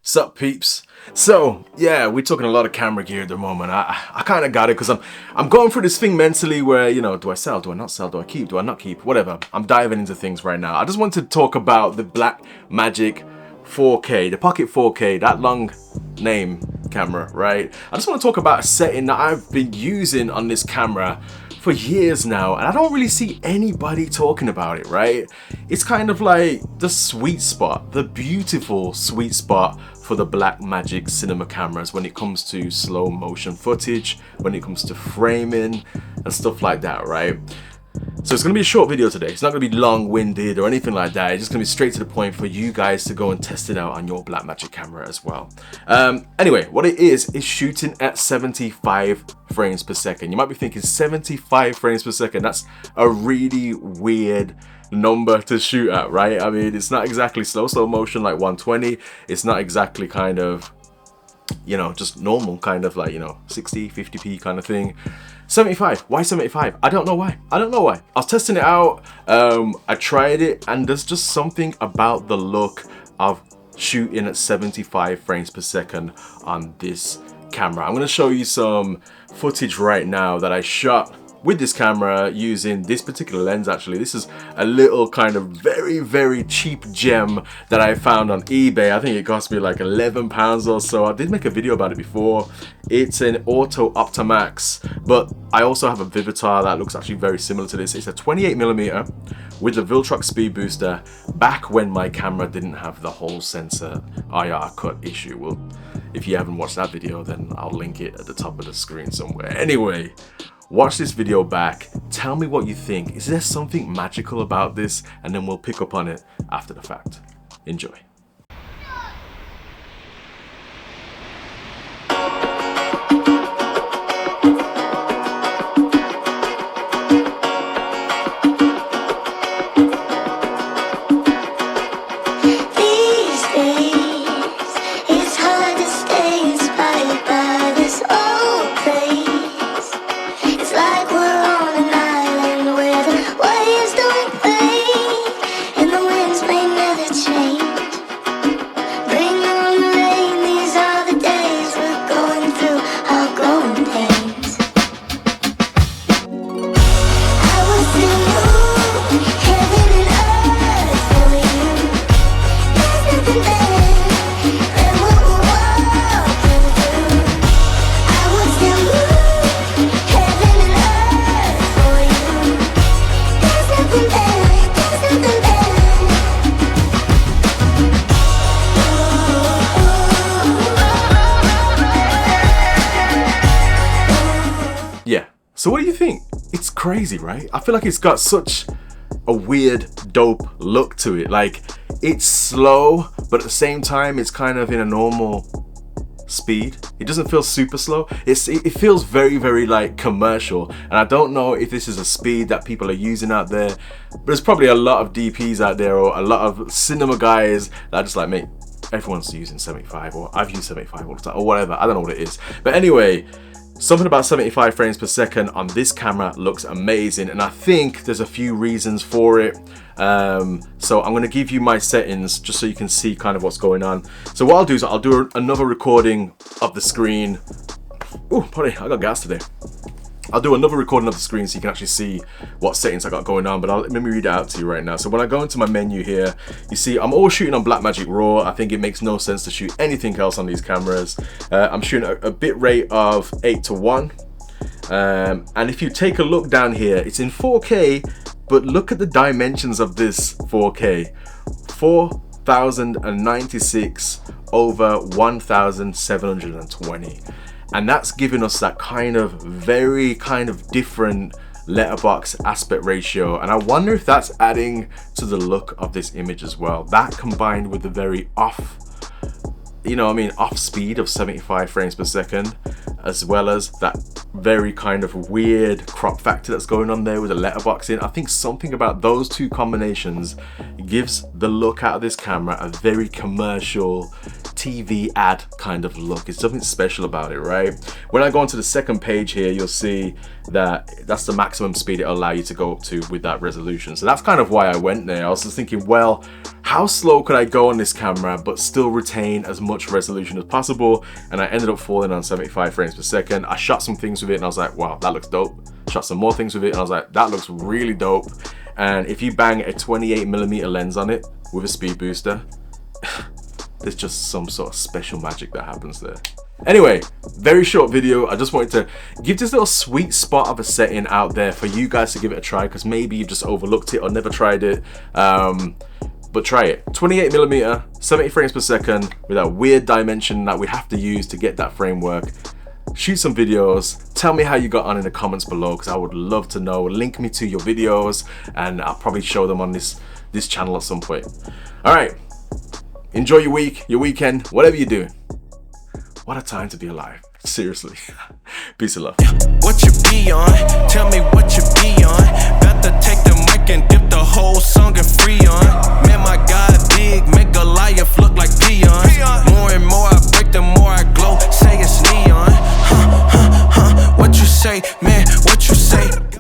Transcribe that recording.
Sup peeps? So yeah, we're talking a lot of camera gear at the moment. I kind of got it because I'm going through this thing mentally where, you know, do I sell, do I not sell, do I keep, do I not keep, whatever. I'm diving into things right now. I just wanted to talk about the Blackmagic 4K, the Pocket 4K, that long name camera, right? I just want to talk about a setting that I've been using on this camera for years now, and I don't really see anybody talking about it, right? It's kind of like the sweet spot, the beautiful sweet spot for the Blackmagic cinema cameras when it comes to slow motion footage, when it comes to framing and stuff like that, right? So it's going to be a short video today. It's not going to be long-winded or anything like that. It's just going to be straight to the point for you guys to go and test it out on your Blackmagic camera as well. Anyway, what it is shooting at 75 frames per second. You might be thinking 75 frames per second. That's a really weird number to shoot at, right? I mean, it's not exactly slow motion like 120. It's not exactly kind of, you know, just normal kind of like, you know, 60, 50p kind of thing. 75, why 75? I don't know why. I was testing it out, I tried it, and there's just something about the look of shooting at 75 frames per second on this camera. I'm gonna show you some footage right now that I shot with this camera using this particular lens. Actually, this is a little kind of very cheap gem that I found on eBay. I think it cost me like £11 or so. I did make a video about it before. It's an Auto Optimax, but I also have a Vivitar that looks actually very similar to this. It's a 28mm with the Viltrox speed booster, back when my camera didn't have the whole sensor IR cut issue. Well, if you haven't watched that video, then I'll link it at the top of the screen somewhere. Anyway, watch this video back, tell me what you think. Is there something magical about this? And then we'll pick up on it after the fact. Enjoy. Yeah, so what do you think? It's crazy, right? I feel like it's got such a weird, dope look to it. Like, it's slow, but at the same time, it's kind of in a normal speed. It doesn't feel super slow. It feels very like commercial, and I don't know if this is a speed that people are using out there. But there's probably a lot of DPs out there, or a lot of cinema guys that are just like, mate, everyone's using 75, or I've used 75 all the time, or whatever. I don't know what it is. But anyway, something about 75 frames per second on this camera looks amazing, and I think there's a few reasons for it. So I'm going to give you my settings just so you can see kind of what's going on. So what I'll do is I'll do another recording of the screen. Oh, pardon, I got gas today. I'll do another recording of the screen so you can actually see what settings I got going on, but let me read it out to you right now. So when I go into my menu here, you see I'm always shooting on Blackmagic RAW. I think it makes no sense to shoot anything else on these cameras. I'm shooting a bit rate of 8:1. And if you take a look down here, it's in 4K, but look at the dimensions of this 4K. 4096 over 1720. And that's giving us that kind of very different letterbox aspect ratio. And I wonder if that's adding to the look of this image as well. That combined with the very off, off speed of 75 frames per second, as well as that very kind of weird crop factor that's going on there with the letterbox in. I think something about those two combinations gives the look out of this camera a very commercial TV ad kind of look. It's something special about it, right? When I go onto the second page here, you'll see that that's the maximum speed it'll allow you to go up to with that resolution. So that's kind of why I went there. I was just thinking, well, how slow could I go on this camera but still retain as much resolution as possible? And I ended up falling on 75 frames per second. I shot some things with it and I was like, wow, that looks dope. Shot some more things with it and I was like, that looks really dope. And if you bang a 28mm lens on it with a speed booster, there's just some sort of special magic that happens there. Anyway, very short video. I just wanted to give this little sweet spot of a setting out there for you guys to give it a try, because maybe you've just overlooked it or never tried it. But try it. 28mm, 70 frames per second with that weird dimension that we have to use to get that framework. Shoot some videos, tell me how you got on in the comments below, because I would love to know. Link me to your videos and I'll probably show them on this channel at some point. All right, enjoy your week, your weekend, whatever you're doing. What a time to be alive, seriously. Peace and love. What you be on? Tell me what you be on. About to take the mic and dip the whole song and free on. Man, my God big, make Goliath look like peons. More and more I break, the more I glow. Say it's neon. What you say? Man,